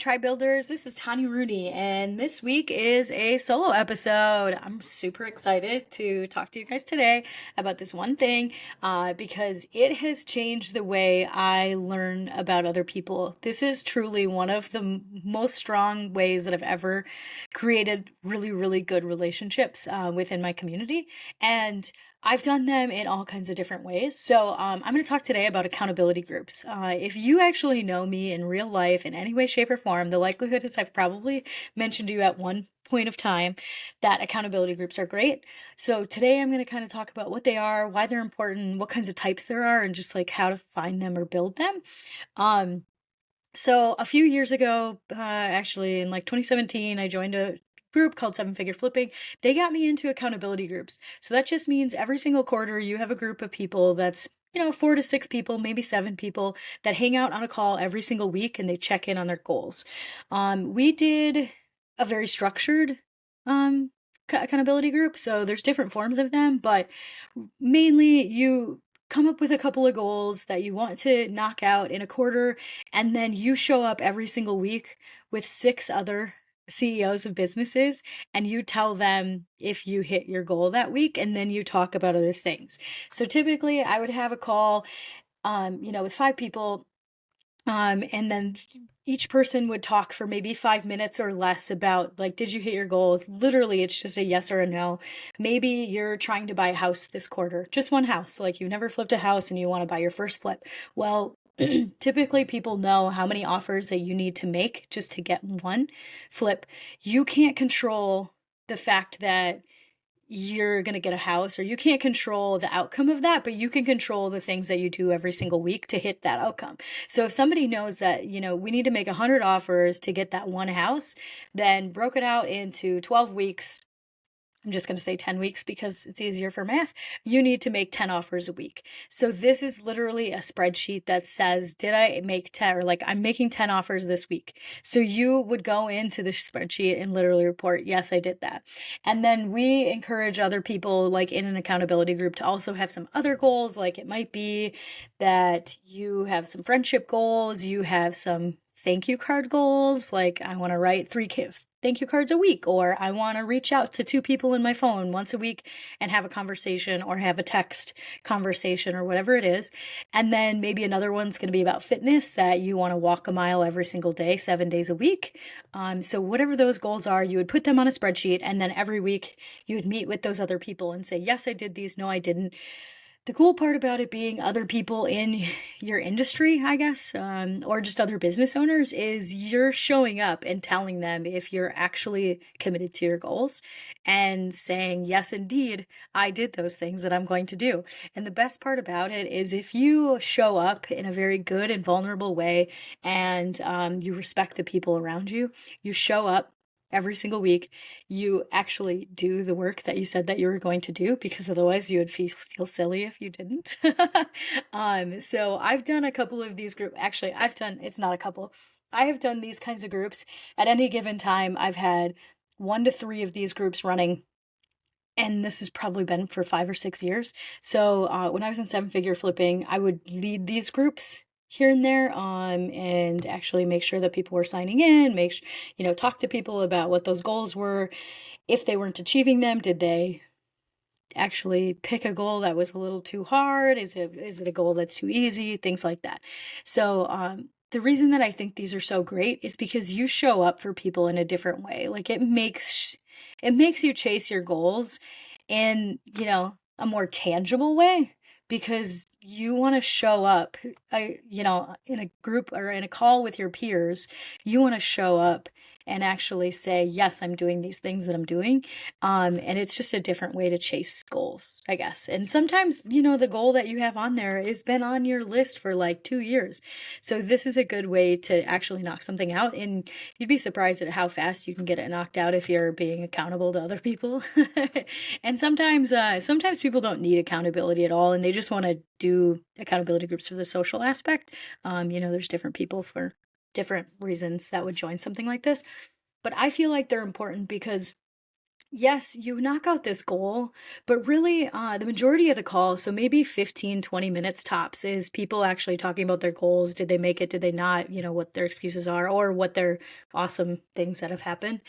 Tribe Builders. This is Tanya Rooney, and this week is a solo episode. I'm super excited to talk to you guys today about this one thing because it has changed the way I learn about other people. This is truly one of the most strong ways that I've ever created really, really good relationships within my community. And I've done them in all kinds of different ways. So I'm going to talk today about accountability groups. If you actually know me in real life in any way, shape, or form, the likelihood is I've probably mentioned to you at one point of time that accountability groups are great. So today I'm going to kind of talk about what they are, why they're important, what kinds of types there are, and just like how to find them or build them. So a few years ago, actually in like 2017, I joined a group called Seven Figure Flipping. They got me into accountability groups. So that just means every single quarter you have a group of people that's 4 to 6 people, maybe 7 people that hang out on a call every single week and they check in on their goals. We did a very structured um, accountability group. So there's different forms of them, but mainly you come up with a couple of goals that you want to knock out in a quarter, and then you show up every single week with 6 other CEOs of businesses and you tell them if you hit your goal that week, and then you talk about other things. So typically I would have a call with 5 people, and then each person would talk for maybe 5 minutes or less about, like, did you hit your goals? Literally, it's just a yes or a no. Maybe you're trying to buy a house this quarter, just one house, like you've never flipped a house and you want to buy your first flip. Well, typically people know how many offers that you need to make just to get one flip. You can't control the fact that you're going to get a house, or you can't control the outcome of that, but you can control the things that you do every single week to hit that outcome. So if somebody knows that, we need to make 100 offers to get that one house, then broke it out into 12 weeks. I'm just going to say 10 weeks because it's easier for math. You need to make 10 offers a week. So this is literally a spreadsheet that says, did I make 10, or like, I'm making 10 offers this week. So you would go into the spreadsheet and literally report, yes, I did that. And then we encourage other people, like in an accountability group, to also have some other goals. Like it might be that you have some friendship goals, you have some thank you card goals, like I want to write 3 thank you cards a week, or I want to reach out to 2 people in my phone once a week and have a conversation, or have a text conversation, or whatever it is. And then maybe another one's going to be about fitness, that you want to walk a mile every single day, 7 days a week. So whatever those goals are, you would put them on a spreadsheet, and then every week you would meet with those other people and say, yes, I did these, no, I didn't. The cool part about it being other people in your industry, I guess, or just other business owners, is you're showing up and telling them if you're actually committed to your goals and saying, yes, indeed, I did those things that I'm going to do. And the best part about it is if you show up in a very good and vulnerable way, and you respect the people around you, you show up every single week, you actually do the work that you said that you were going to do, because otherwise you would feel silly if you didn't. So I've done a couple of these groups. Actually, it's not a couple. I have done these kinds of groups. At any given time, I've had 1 to 3 of these groups running. And this has probably been for 5 or 6 years. So when I was in Seven Figure Flipping, I would lead these groups here and there, and actually make sure that people were signing in, talk to people about what those goals were. If they weren't achieving them, did they actually pick a goal that was a little too hard? Is it a goal that's too easy? Things like that. So the reason that I think these are so great is because you show up for people in a different way. Like it makes you chase your goals in, a more tangible way, because you want to show up, in a group or in a call with your peers. You want to show up and actually say, yes, I'm doing these things that I'm doing. And it's just a different way to chase goals, I guess. And sometimes, the goal that you have on there has been on your list for like 2 years. So this is a good way to actually knock something out. And you'd be surprised at how fast you can get it knocked out if you're being accountable to other people. And sometimes people don't need accountability at all, and they just want to do accountability groups for the social aspect. There's different people for different reasons that would join something like this. But I feel like they're important because Yes, you knock out this goal, but really, the majority of the call, so maybe 15, 20 minutes tops, is people actually talking about their goals. Did they make it? Did they not? What their excuses are or what their awesome things that have happened.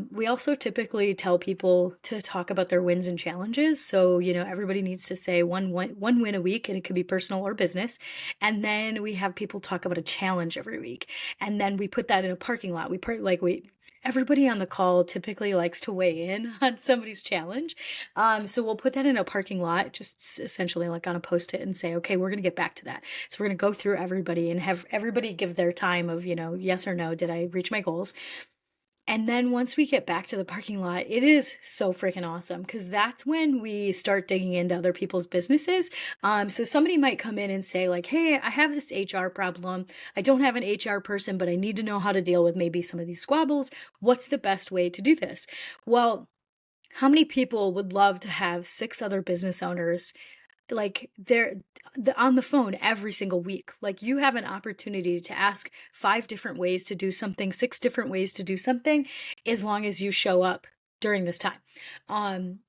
We also typically tell people to talk about their wins and challenges. So, everybody needs to say one win a week, and it could be personal or business. And then we have people talk about a challenge every week. And then we put that in a parking lot. We everybody on the call typically likes to weigh in on somebody's challenge. So we'll put that in a parking lot, just essentially like on a post-it and say, okay, we're going to get back to that. So we're going to go through everybody and have everybody give their time of, yes or no, did I reach my goals? And then once we get back to the parking lot, it is so freaking awesome because that's when we start digging into other people's businesses. So somebody might come in and say, like, hey, I have this HR problem. I don't have an HR person, but I need to know how to deal with maybe some of these squabbles. What's the best way to do this? Well, how many people would love to have 6 other business owners like on the phone every single week? Like, you have an opportunity to ask 5 different ways to do something, 6 different ways to do something, as long as you show up during this time.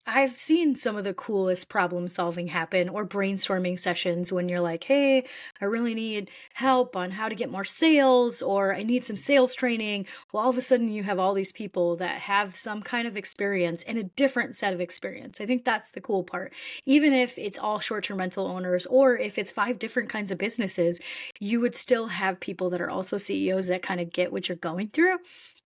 I've seen some of the coolest problem solving happen, or brainstorming sessions when you're like, hey, I really need help on how to get more sales, or I need some sales training. Well, all of a sudden you have all these people that have some kind of experience and a different set of experience. I think that's the cool part. Even if it's all short-term rental owners, or if it's 5 different kinds of businesses, you would still have people that are also CEOs that kind of get what you're going through.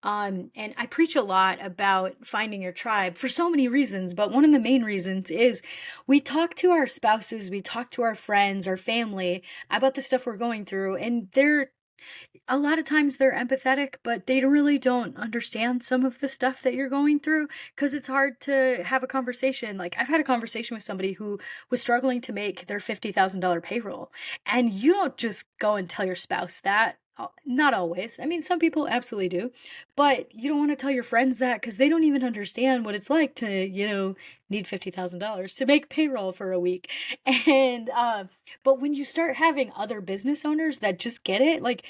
And I preach a lot about finding your tribe for so many reasons, but one of the main reasons is we talk to our spouses, we talk to our friends, our family about the stuff we're going through, and a lot of times they're empathetic, but they really don't understand some of the stuff that you're going through because it's hard to have a conversation. Like, I've had a conversation with somebody who was struggling to make their $50,000 payroll, and you don't just go and tell your spouse that. Not always. I mean, some people absolutely do, but you don't want to tell your friends that because they don't even understand what it's like to, need $50,000 to make payroll for a week. And, but when you start having other business owners that just get it, like,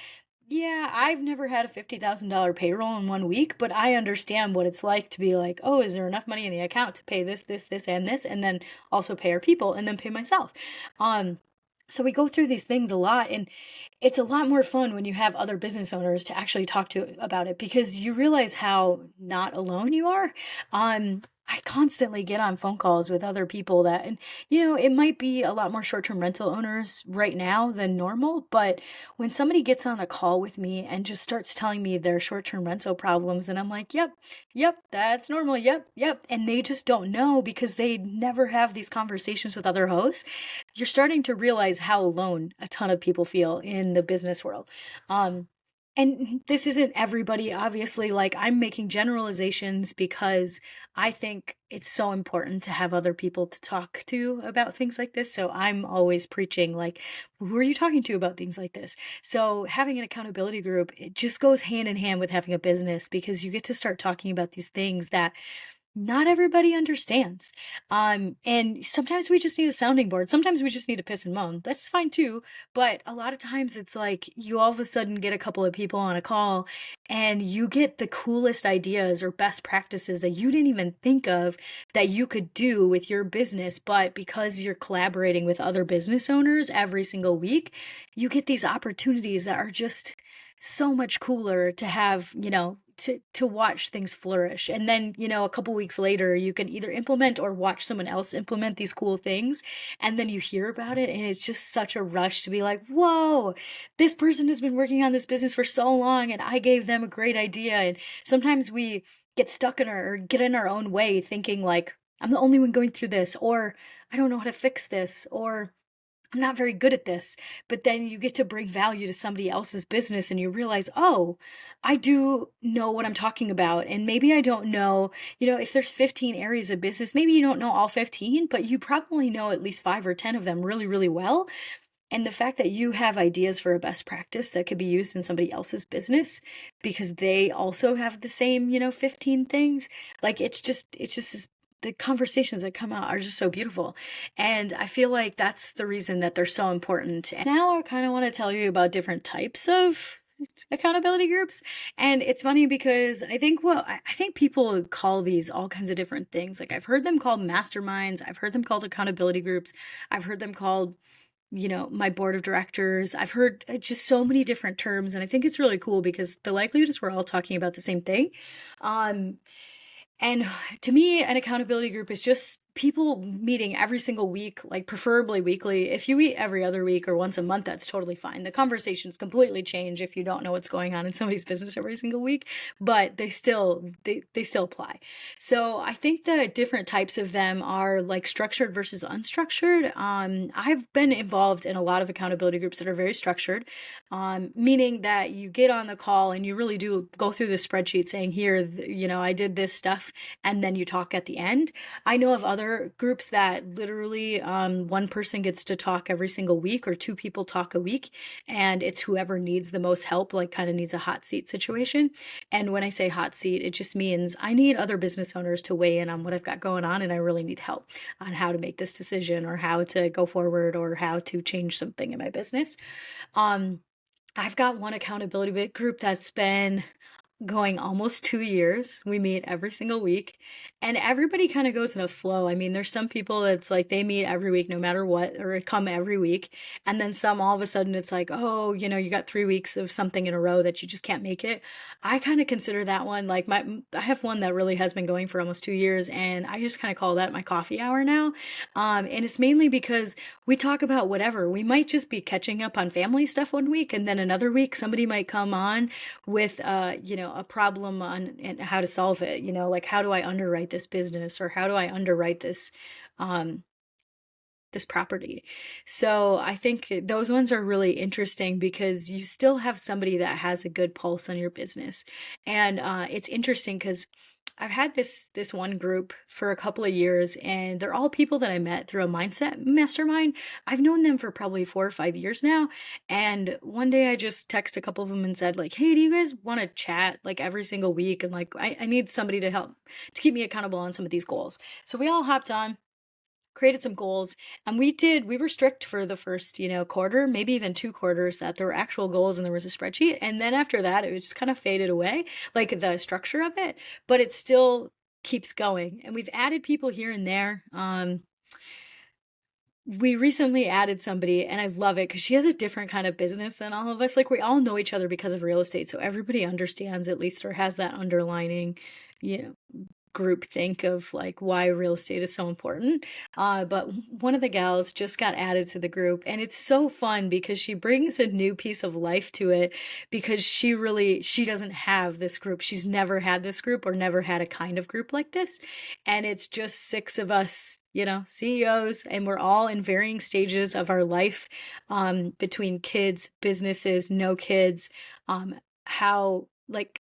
yeah, I've never had a $50,000 payroll in one week, but I understand what it's like to be like, oh, is there enough money in the account to pay this, and this, and then also pay our people and then pay myself? Um, so we go through these things a lot, and it's a lot more fun when you have other business owners to actually talk to about it because you realize how not alone you are. I constantly get on phone calls with other people that, and it might be a lot more short-term rental owners right now than normal, but when somebody gets on a call with me and just starts telling me their short-term rental problems, and I'm like, yep, yep, that's normal, yep, yep, and they just don't know because they never have these conversations with other hosts, you're starting to realize how alone a ton of people feel in the business world. Um, and this isn't everybody, obviously. Like, I'm making generalizations because I think it's so important to have other people to talk to about things like this. So I'm always preaching, like, who are you talking to about things like this? So having an accountability group, it just goes hand in hand with having a business because you get to start talking about these things that not everybody understands. And sometimes we just need a sounding board. Sometimes we just need to piss and moan. That's fine too. But a lot of times it's like you all of a sudden get a couple of people on a call and you get the coolest ideas or best practices that you didn't even think of that you could do with your business. But because you're collaborating with other business owners every single week, you get these opportunities that are just so much cooler to have, to watch things flourish. And then, a couple weeks later, you can either implement or watch someone else implement these cool things. And then you hear about it, and it's just such a rush to be like, whoa, this person has been working on this business for so long, and I gave them a great idea. And sometimes we get stuck or get in our own way thinking like, I'm the only one going through this, or I don't know how to fix this, or I'm not very good at this. But then you get to bring value to somebody else's business and you realize, oh, I do know what I'm talking about. And maybe I don't know, if there's 15 areas of business, maybe you don't know all 15, but you probably know at least 5 or 10 of them really, really well. And the fact that you have ideas for a best practice that could be used in somebody else's business because they also have the same, 15 things, like it's just the conversations that come out are just so beautiful. And I feel like that's the reason that they're so important. And now I kind of want to tell you about different types of accountability groups. And it's funny because I think people call these all kinds of different things. Like I've heard them called masterminds, I've heard them called accountability groups, I've heard them called, my board of directors. I've heard just so many different terms, and I think it's really cool because the likelihood is we're all talking about the same thing. Um, and to me, an accountability group is just people meeting every single week, like preferably weekly. If you meet every other week or once a month, that's totally fine. The conversations completely change if you don't know what's going on in somebody's business every single week, but they still apply. So I think the different types of them are like structured versus unstructured. I've been involved in a lot of accountability groups that are very structured, meaning that you get on the call and you really do go through the spreadsheet saying, here, I did this stuff, and then you talk at the end. I know of other groups that literally one person gets to talk every single week, or two people talk a week, and it's whoever needs the most help, like kind of needs a hot seat situation. And when I say hot seat, it just means I need other business owners to weigh in on what I've got going on, and I really need help on how to make this decision or how to go forward or how to change something in my business. Um, I've got one accountability group that's been going almost 2 years. We meet every single week, and everybody kind of goes in a flow. I mean, there's some people that's like they meet every week no matter what, or come every week. And then some, all of a sudden it's like, oh, you got 3 weeks of something in a row that you just can't make it. I kind of consider that one like I have one that really has been going for almost 2 years, and I just kind of call that my coffee hour now. And it's mainly because we talk about whatever. We might just be catching up on family stuff one week, and then another week somebody might come on with a problem on and how to solve it, like how do I underwrite this business, or how do I underwrite um this property. So I think those ones are really interesting because you still have somebody that has a good pulse on your business. And it's interesting because I've had this one group for a couple of years, and they're all people that I met through a mindset mastermind. I've known them for probably 4 or 5 years now. And one day I just texted a couple of them and said, like, hey, do you guys want to chat like every single week? And like I need somebody to help to keep me accountable on some of these goals. So we all hopped on, created some goals, and we were strict for the first quarter, maybe even 2 quarters, that there were actual goals and there was a spreadsheet. And then after that it just kind of faded away, like the structure of it, but it still keeps going. And we've added people here and there. We recently added somebody, and I love it because she has a different kind of business than all of us. Like we all know each other because of real estate, so everybody understands at least, or has that underlining you know group think of like why real estate is so important. But one of the gals just got added to the group, and it's so fun because she brings a new piece of life to it, because she doesn't have this group. She's never had this group or never had a kind of group like this. And it's just six of us, CEOs, and we're all in varying stages of our life, between kids, businesses, no kids,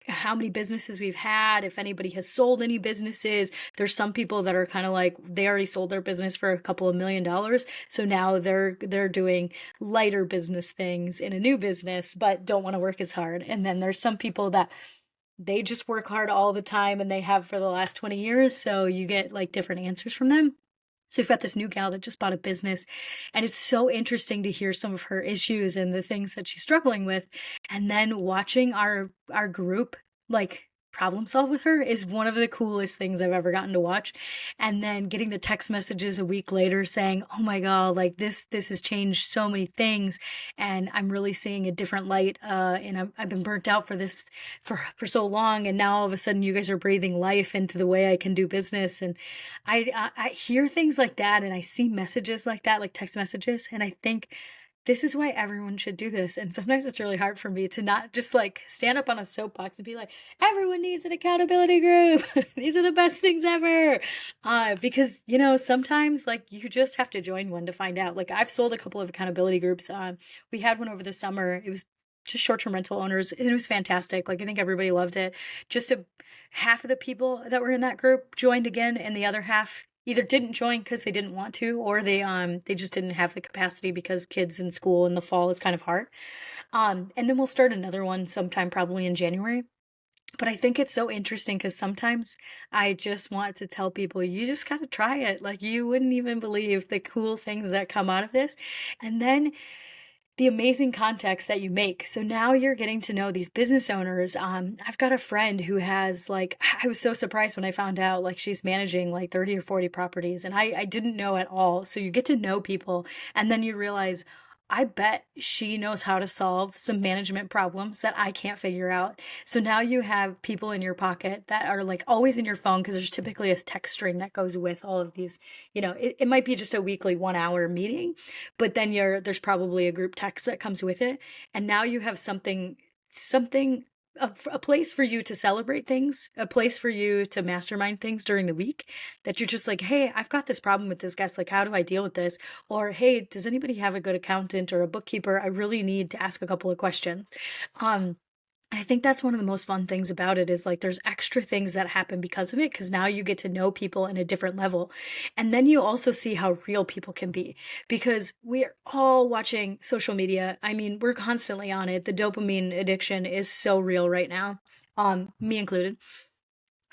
how many businesses we've had, if anybody has sold any businesses. There's some people that are kind of like they already sold their business for a couple of $1 million, so now they're doing lighter business things in a new business but don't want to work as hard. And then there's some people that they just work hard all the time, and they have for the last 20 years, so you get like different answers from them. So we've got this new gal that just bought a business, and it's so interesting to hear some of her issues and the things that she's struggling with. And then watching our group like problem solve with her is one of the coolest things I've ever gotten to watch. And then getting the text messages a week later saying, "Oh my God, like this has changed so many things, and I'm really seeing a different light. And I've been burnt out for this for so long, and now all of a sudden you guys are breathing life into the way I can do business." And I hear things like that, and I see messages like that, like text messages, and I think this is why everyone should do this. And sometimes it's really hard for me to not just like stand up on a soapbox and be like, everyone needs an accountability group. These are the best things ever. Because, sometimes like you just have to join one to find out. Like I've sold a couple of accountability groups. We had one over the summer. It was just short-term rental owners, and it was fantastic. Like I think everybody loved it. Half of the people that were in that group joined again, and the other half either didn't join because they didn't want to, or they just didn't have the capacity because kids in school in the fall is kind of hard. And then we'll start another one sometime probably in January. But I think it's so interesting because sometimes I just want to tell people, you just got to try it. Like you wouldn't even believe the cool things that come out of this. And then the amazing contacts that you make. So now you're getting to know these business owners. I've got a friend who has like, I was so surprised when I found out like she's managing like 30 or 40 properties, and I didn't know at all. So you get to know people, and then you realize, I bet she knows how to solve some management problems that I can't figure out. So now you have people in your pocket that are like always in your phone, because there's typically a text string that goes with all of these. It might be just a weekly 1 hour meeting, but then there's probably a group text that comes with it. And now you have something a place for you to celebrate things, a place for you to mastermind things during the week, that you're just like, hey, I've got this problem with this guest, like how do I deal with this? Or hey, does anybody have a good accountant or a bookkeeper? I really need to ask a couple of questions. um I think that's one of the most fun things about it, is like there's extra things that happen because of it, because now you get to know people in a different level. And then you also see how real people can be, because we're all watching social media. I mean, we're constantly on it. The dopamine addiction is so real right now, me included.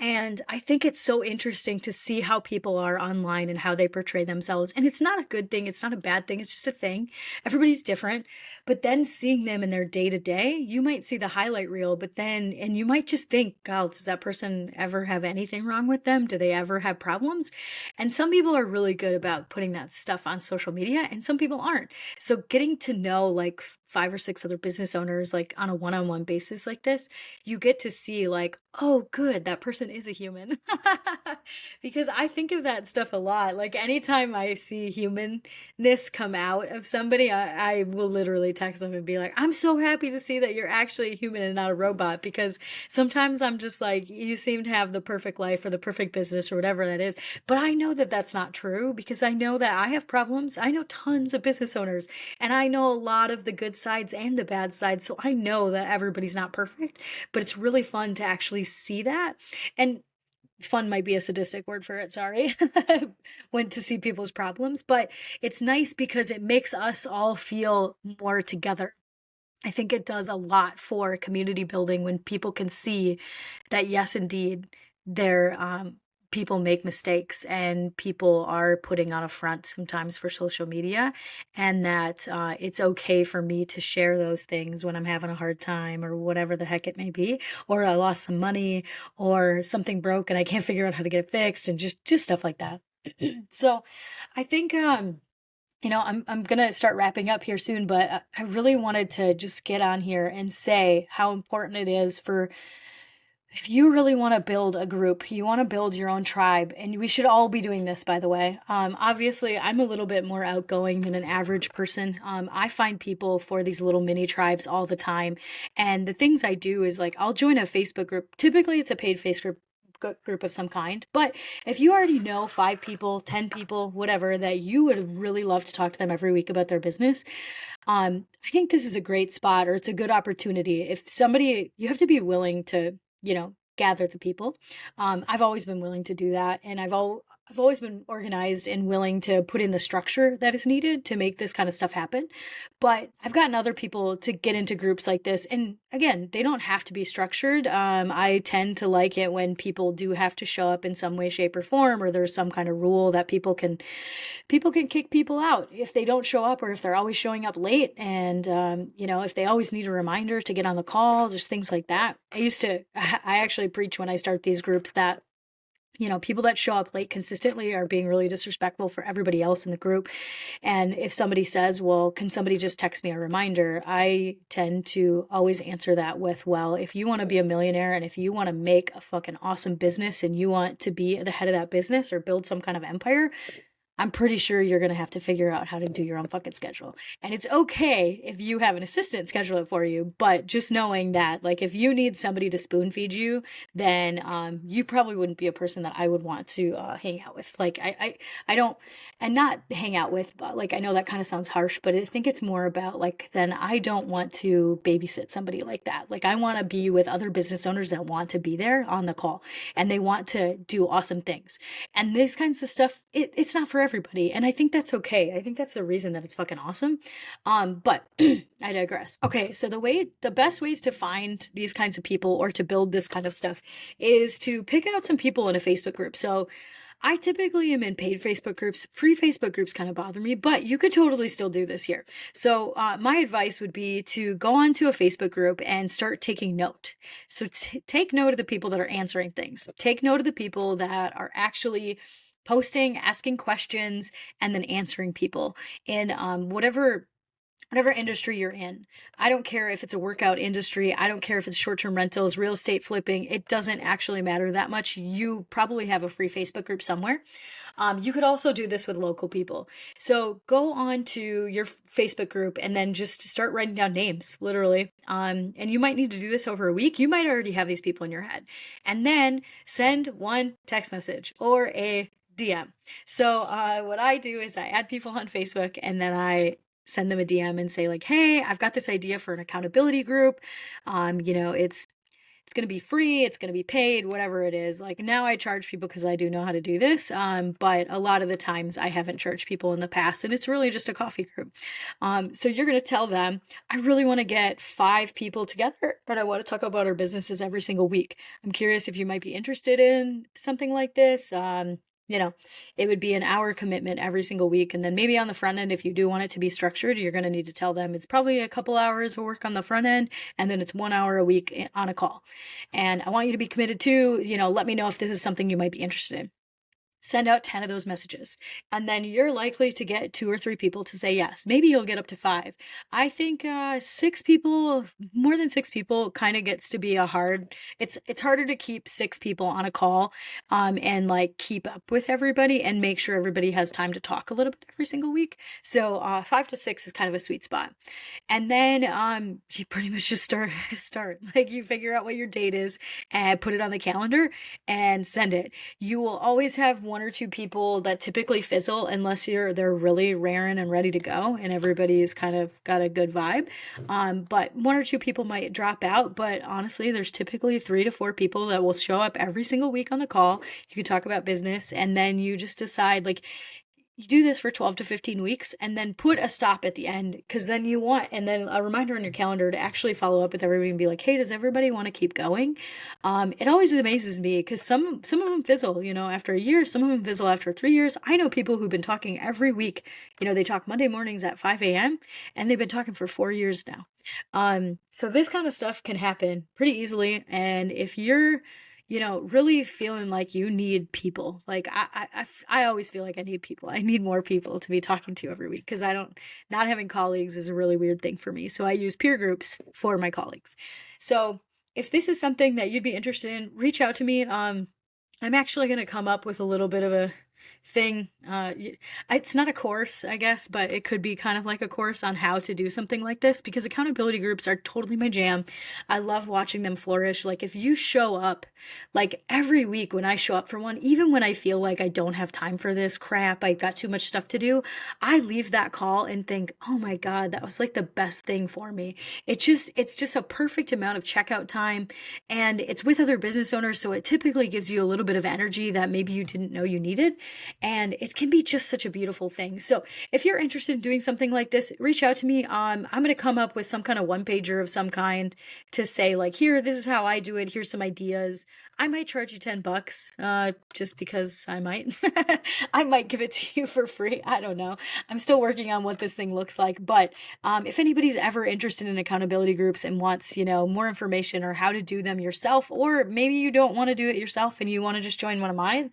And I think it's so interesting to see how people are online and how they portray themselves. And it's not a good thing, it's not a bad thing, it's just a thing. Everybody's different. But then seeing them in their day to day, you might see the highlight reel, and you might just think, God, does that person ever have anything wrong with them? Do they ever have problems? And some people are really good about putting that stuff on social media, and some people aren't. So getting to know like 5 or 6 other business owners, like on a one on one basis like this, you get to see like, oh, good, that person is a human. Because I think of that stuff a lot. Like anytime I see humanness come out of somebody, I will literally text them and be like, I'm so happy to see that you're actually a human and not a robot. Because sometimes I'm just like, you seem to have the perfect life or the perfect business or whatever that is. But I know that that's not true, because I know that I have problems. I know tons of business owners, and I know a lot of the good sides and the bad sides. So I know that everybody's not perfect, but it's really fun to actually see that. And fun might be a sadistic word for it, sorry. When to see people's problems, but it's nice because it makes us all feel more together. I think it does a lot for community building when people can see that, yes, indeed, there people make mistakes, and people are putting on a front sometimes for social media, and that it's okay for me to share those things when I'm having a hard time or whatever the heck it may be, or I lost some money, or something broke and I can't figure out how to get it fixed, and just stuff like that. So I think I'm gonna start wrapping up here soon, but I really wanted to just get on here and say how important it is for, if you really want to build a group, you want to build your own tribe, and we should all be doing this, by the way. Obviously, I'm a little bit more outgoing than an average person. I find people for these little mini tribes all the time, and the things I do is like I'll join a Facebook group. Typically, it's a paid Facebook group of some kind. But if you already know 5 people, 10 people, whatever, that you would really love to talk to them every week about their business, I think this is a great spot, or it's a good opportunity. If somebody, you have to be willing to, gather the people. I've always been willing to do that, and I've always been organized and willing to put in the structure that is needed to make this kind of stuff happen. But I've gotten other people to get into groups like this. And again, they don't have to be structured. I tend to like it when people do have to show up in some way, shape, or form, or there's some kind of rule that people can kick people out if they don't show up, or if they're always showing up late. And, if they always need a reminder to get on the call, just things like that. I actually preach when I start these groups that people that show up late consistently are being really disrespectful for everybody else in the group. And if somebody says, well, can somebody just text me a reminder? I tend to always answer that with, well, if you want to be a millionaire, and if you want to make a fucking awesome business, and you want to be the head of that business or build some kind of empire, I'm pretty sure you're going to have to figure out how to do your own fucking schedule. And it's okay if you have an assistant schedule it for you, but just knowing that, like, if you need somebody to spoon feed you, then you probably wouldn't be a person that I would want to hang out with. Like, I don't, and not hang out with, but like, I know that kind of sounds harsh, but I think it's more about like, then I don't want to babysit somebody like that. Like, I want to be with other business owners that want to be there on the call, and they want to do awesome things. And these kinds of stuff, it's not for everybody, and I think that's okay. I think that's the reason that it's fucking awesome. But I digress. Okay, so the best ways to find these kinds of people or to build this kind of stuff is to pick out some people in a Facebook group. So I typically am in paid Facebook groups. Free Facebook groups kind of bother me, but you could totally still do this here. So, my advice would be to go onto a Facebook group and start taking note. So, take note of the people that are answering things. Take note of the people that are actually posting, asking questions, and then answering people in whatever industry you're in. I don't care if it's a workout industry. I don't care if it's short-term rentals, real estate flipping. It doesn't actually matter that much. You probably have a free Facebook group somewhere. You could also do this with local people. So go on to your Facebook group and then just start writing down names, literally. And you might need to do this over a week. You might already have these people in your head. And then send one text message or a DM. So what I do is I add people on Facebook and then I send them a DM and say like, "Hey, I've got this idea for an accountability group. It's going to be free, it's going to be paid, whatever it is." Like now I charge people because I do know how to do this. But a lot of the times I haven't charged people in the past and it's really just a coffee group. So you're going to tell them, "I really want to get 5 people together and I want to talk about our businesses every single week. I'm curious if you might be interested in something like this." You know, it would be an hour commitment every single week. And then maybe on the front end, if you do want it to be structured, you're going to need to tell them it's probably a couple hours of work on the front end. And then it's 1 hour a week on a call. And I want you to be committed to, let me know if this is something you might be interested in. Send out 10 of those messages. And then you're likely to get 2 or 3 people to say yes. Maybe you'll get up to 5. I think 6 people, more than 6 people kind of gets to be it's harder to keep 6 people on a call and like keep up with everybody and make sure everybody has time to talk a little bit every single week. So 5 to 6 is kind of a sweet spot. And then you pretty much just start like you figure out what your date is and put it on the calendar and send it. You will always have 1 or 2 people that typically fizzle unless they're really raring and ready to go and everybody's kind of got a good vibe. But 1 or 2 people might drop out, but honestly, there's typically 3 to 4 people that will show up every single week on the call. You can talk about business and then you just decide like you do this for 12 to 15 weeks and then put a stop at the end because then and then a reminder on your calendar to actually follow up with everybody and be like, "Hey, does everybody want to keep going?" It always amazes me because some of them fizzle, after a year, some of them fizzle after 3 years. I know people who've been talking every week. They talk Monday mornings at 5 a.m. and they've been talking for 4 years now. So this kind of stuff can happen pretty easily. And if you're really feeling like you need people. Like I always feel like I need people. I need more people to be talking to every week because not having colleagues is a really weird thing for me. So I use peer groups for my colleagues. So if this is something that you'd be interested in, reach out to me. I'm actually going to come up with a little bit of a thing. It's not a course, I guess, but it could be kind of like a course on how to do something like this because accountability groups are totally my jam. I love watching them flourish. Like if you show up, like every week when I show up for one, even when I feel like I don't have time for this crap, I got too much stuff to do, I leave that call and think, "Oh my God, that was like the best thing for me." It's just a perfect amount of checkout time and it's with other business owners. So it typically gives you a little bit of energy that maybe you didn't know you needed. And it can be just such a beautiful thing. So if you're interested in doing something like this, reach out to me. I'm going to come up with some kind of 1-pager of some kind to say like, "Here, this is how I do it. Here's some ideas." I might charge you $10, just because I might. I might give it to you for free. I don't know. I'm still working on what this thing looks like. But if anybody's ever interested in accountability groups and wants, more information or how to do them yourself, or maybe you don't want to do it yourself and you want to just join one of mine,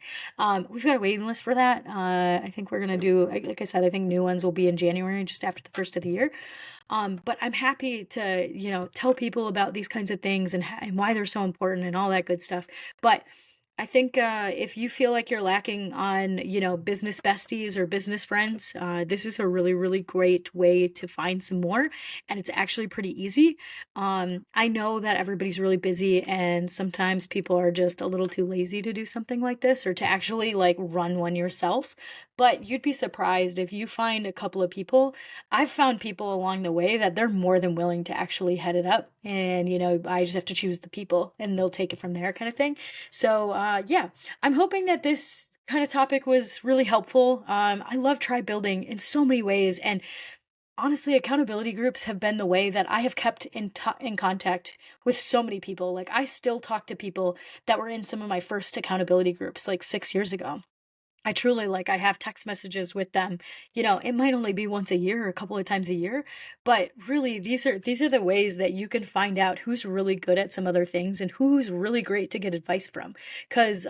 we've got a waiting list for that. I think we're going to do, like I said, I think new ones will be in January, just after the first of the year. But I'm happy to, tell people about these kinds of things and why they're so important and all that good stuff. But I think if you feel like you're lacking on, business besties or business friends, this is a really, really great way to find some more. And it's actually pretty easy. I know that everybody's really busy and sometimes people are just a little too lazy to do something like this or to actually like run one yourself. But you'd be surprised if you find a couple of people. I've found people along the way that they're more than willing to actually head it up. And, I just have to choose the people and they'll take it from there kind of thing. So, yeah, I'm hoping that this kind of topic was really helpful. I love tribe building in so many ways. And honestly, accountability groups have been the way that I have kept in contact with so many people. Like I still talk to people that were in some of my first accountability groups like 6 years ago. I truly like I have text messages with them. It might only be once a year or a couple of times a year, but really these are the ways that you can find out who's really good at some other things and who's really great to get advice from. Cuz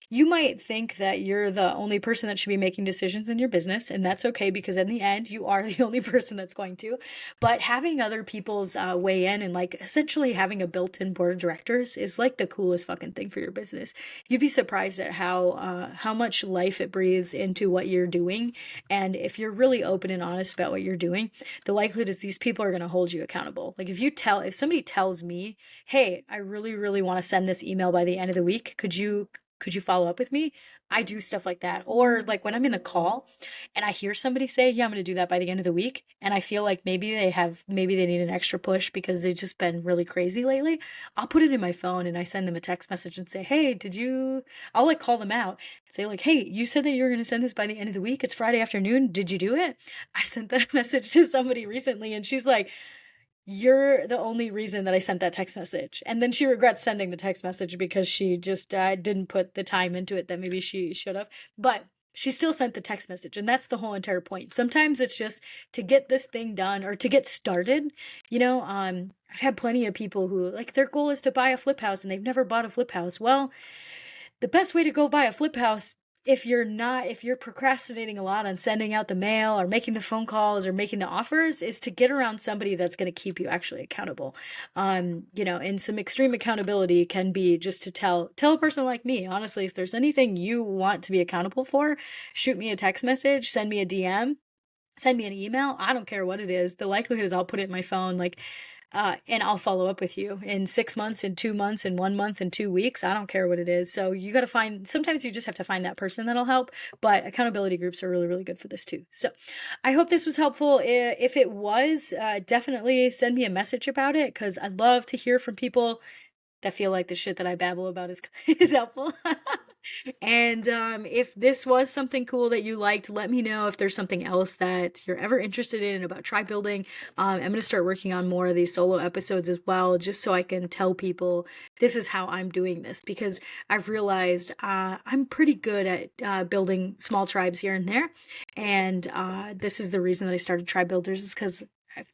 you might think that you're the only person that should be making decisions in your business, and that's okay because in the end you are the only person that's going to. But having other people's weigh in and like essentially having a built-in board of directors is like the coolest fucking thing for your business. You'd be surprised at how much life it breathes into what you're doing. And if you're really open and honest about what you're doing, the likelihood is these people are going to hold you accountable. Like if somebody tells me, "Hey, I really really want to send this email by the end of the week. Could you follow up with me?" I do stuff like that. Or like when I'm in the call and I hear somebody say, "Yeah, I'm going to do that by the end of the week," and I feel like maybe they need an extra push because they've just been really crazy lately, I'll put it in my phone and I send them a text message and say, "Hey, did you?" I'll like call them out, say like, "Hey, you said that you were going to send this by the end of the week. It's Friday afternoon. Did you do it?" I sent that message to somebody recently and she's like, "You're the only reason that I sent that text message." And then she regrets sending the text message because she just didn't put the time into it that maybe she should have. But she still sent the text message, and that's the whole entire point. Sometimes it's just to get this thing done or to get started. I've had plenty of people who like their goal is to buy a flip house and they've never bought a flip house. Well, the best way to go buy a flip house, if you're procrastinating a lot on sending out the mail or making the phone calls or making the offers, is to get around somebody that's going to keep you actually accountable. And some extreme accountability can be just to tell a person like me, honestly, if there's anything you want to be accountable for, shoot me a text message, send me a DM, send me an email. I don't care what it is. The likelihood is I'll put it in my phone, like, and I'll follow up with you in 6 months, in 2 months, in 1 month, in 2 weeks. I don't care what it is. So you got to sometimes you just have to find that person that'll help. But accountability groups are really, really good for this too. So I hope this was helpful. If it was, definitely send me a message about it because I'd love to hear from people that feel like the shit that I babble about is is helpful. And if this was something cool that you liked, let me know if there's something else that you're ever interested in about tribe building. I'm going to start working on more of these solo episodes as well, just so I can tell people this is how I'm doing this because I've realized I'm pretty good at building small tribes here and there. And this is the reason that I started Tribe Builders is because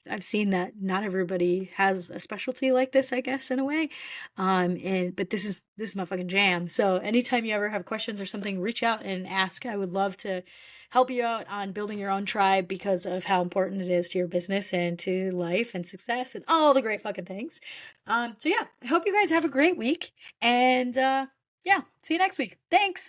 I've seen that not everybody has a specialty like this, I guess, in a way. But this is my fucking jam. So anytime you ever have questions or something, reach out and ask. I would love to help you out on building your own tribe because of how important it is to your business and to life and success and all the great fucking things. So yeah, I hope you guys have a great week and yeah, see you next week. Thanks.